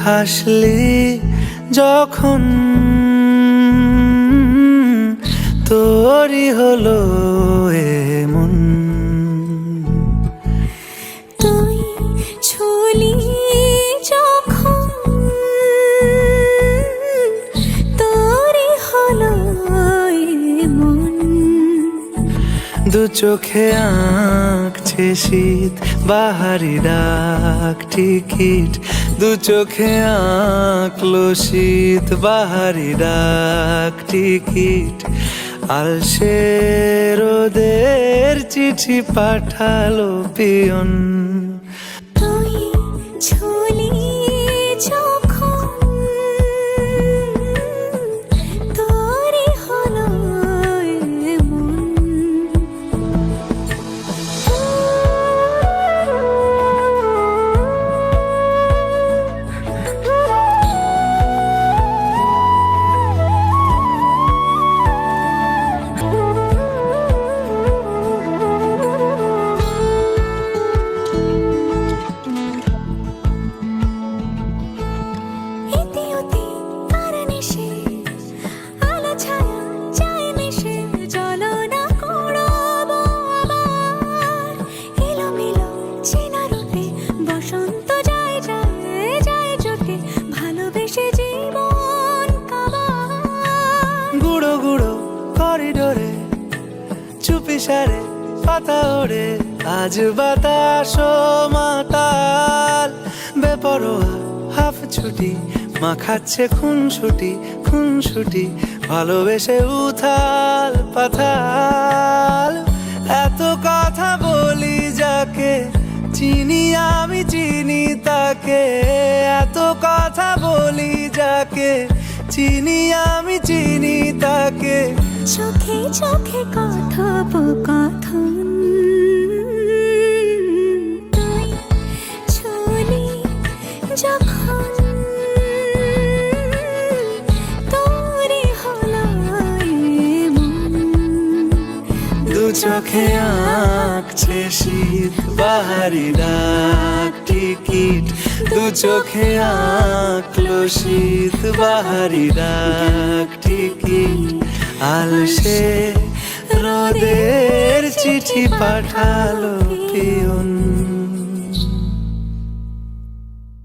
হাসলি যখন তোরই হলো এমন। তুই ছুলি যখন তোরই হলো এমন। দু চোখে আঁকছে শীত বাহারি ডাক টিকিট, দু চোখে আঁকলো শীত বাহারি ডাক টিকিট। আলসে রোদের চিঠি পাঠালো পিয়ন। তুই ছুলি যখন তোরই হলো এমন। গুঁড়ো গুঁড়ো করিডোরে চুপি সারে পাতা ওড়ে, আজ বাতাস মাতাল বেপরোয়া হাফ ছুটি মাখাচ্ছে খুনসুটি খুনসুটি, ভালোবেসে উথাল পাথাল। এত কথা বলি যাকে চিনি আমি চিনি তাকে, এত কথা বলি যাকে চিনি আমি চিনি তাকে। চোখে চোখে কথোপকথন, তুই ছুলি যখন তোরই হলো এমন। দু চোখে আঁকছে শীত বাহারি ডাক টিকিট, দু চোখে আঁকলো শীত বাহারি ডাক টিকিট। আলসে রোদের চিঠি পাঠালো পিয়ন।